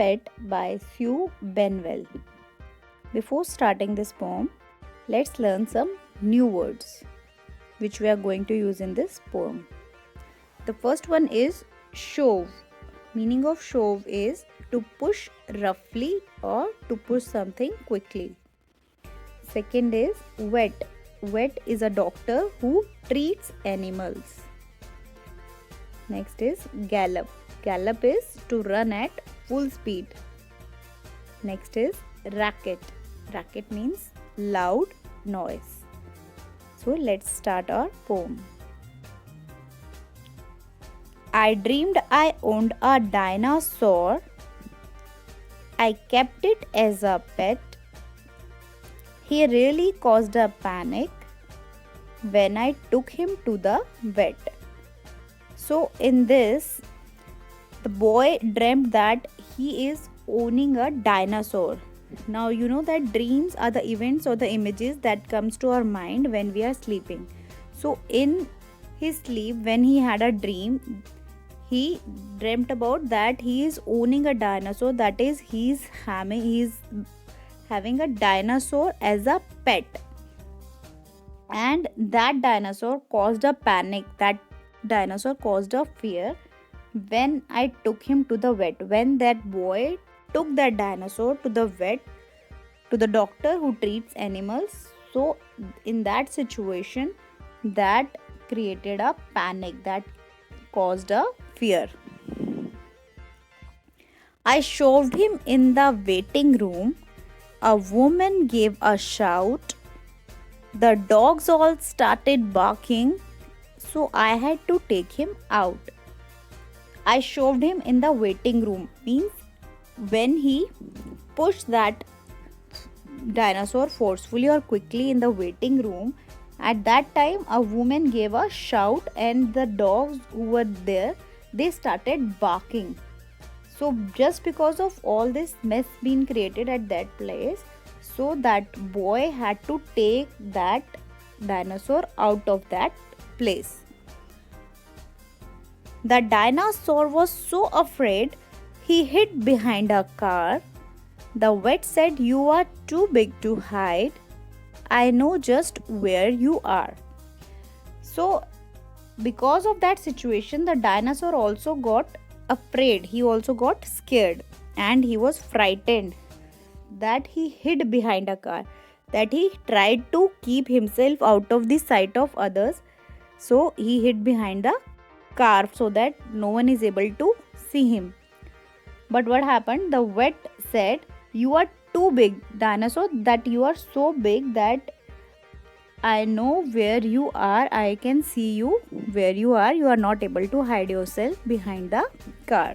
Pet by Sue Benwell. Before starting this poem, let's learn some new words which we are going to use in this poem. The first one is shove. Meaning of shove is to push roughly or to push something quickly. Second is vet. Vet is a doctor who treats animals. Next is gallop. Gallop is to run at full speed. Next is racket. Racket means loud noise. So let's start our poem. I dreamed I owned a dinosaur. I kept it as a pet. He really caused a panic when I took him to the vet. So in this, the boy dreamt that he is owning a dinosaur. Now you know that dreams are the events or the images that comes to our mind when we are sleeping. So in his sleep, when he had a dream, he dreamt about that he is owning a dinosaur, that is he is having a dinosaur as a pet, and that dinosaur caused a panic, that dinosaur caused a fear when I took him to the vet. When that boy took that dinosaur to the vet, to the doctor who treats animals, so in that situation, that created a panic, that caused a fear. I shoved him in the waiting room. A woman gave a shout. The dogs all started barking, so I had to take him out. I shoved him in the waiting room means when he pushed that dinosaur forcefully or quickly in the waiting room, at that time a woman gave a shout and the dogs who were there, they started barking. So just because of all this mess being created at that place, so that boy had to take that dinosaur out of that place. The dinosaur was so afraid he hid behind a car. The vet said, "You are too big to hide. I know just where you are." So because of that situation, the dinosaur also got afraid, he also got scared, and he was frightened, that he hid behind a car, that he tried to keep himself out of the sight of others. So he hid behind the car so that no one is able to see him. But what happened? The vet said, "You are too big, dinosaur, that you are so big that I know where you are, I can see you where you are not able to hide yourself behind the car."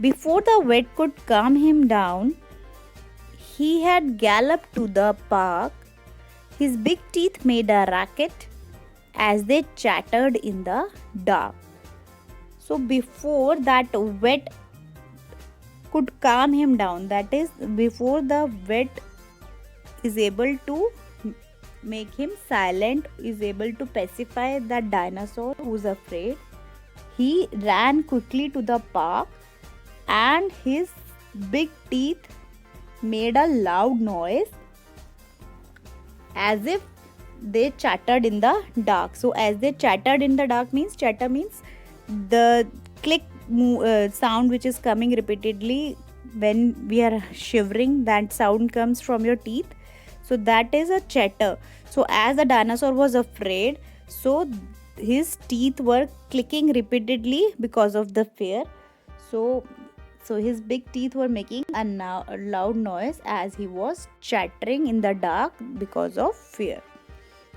Before the vet could calm him down, he had galloped to the park. His big teeth made a racket as they chattered in the dark. So before that vet could calm him down, that is before the vet is able to make him silent, is able to pacify that dinosaur who's afraid, he ran quickly to the park and his big teeth made a loud noise as if they chattered in the dark. So as they chattered in the dark means, chatter means the click sound which is coming repeatedly when we are shivering, that sound comes from your teeth. So that is a chatter. So as the dinosaur was afraid, so his teeth were clicking repeatedly because of the fear. So his big teeth were making a loud noise as he was chattering in the dark because of fear.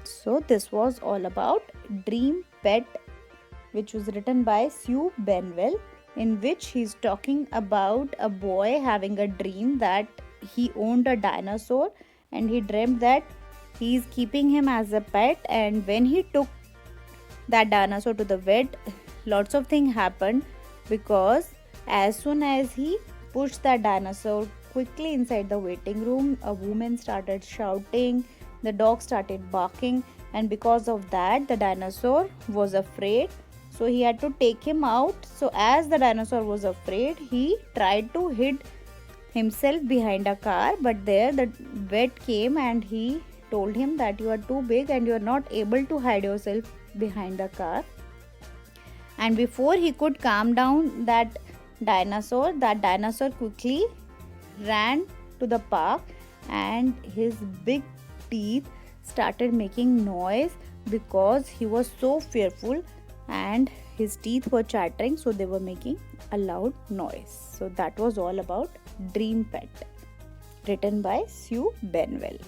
So this was all about Dream Pet, which was written by Sue Benwell, in which he's talking about a boy having a dream that he owned a dinosaur and he dreamt that he is keeping him as a pet, and when he took that dinosaur to the vet, lots of things happened, because as soon as he pushed that dinosaur quickly inside the waiting room, a woman started shouting, the dog started barking, and because of that the dinosaur was afraid. So he had to take him out. So as the dinosaur was afraid, he tried to hide himself behind a car, but there the vet came and he told him that you are too big and you are not able to hide yourself behind the car. And before he could calm down that dinosaur quickly ran to the park, and his big teeth started making noise because he was so fearful, and his teeth were chattering, so they were making a loud noise. So that was all about Dream Pet, written by Sue Benwell.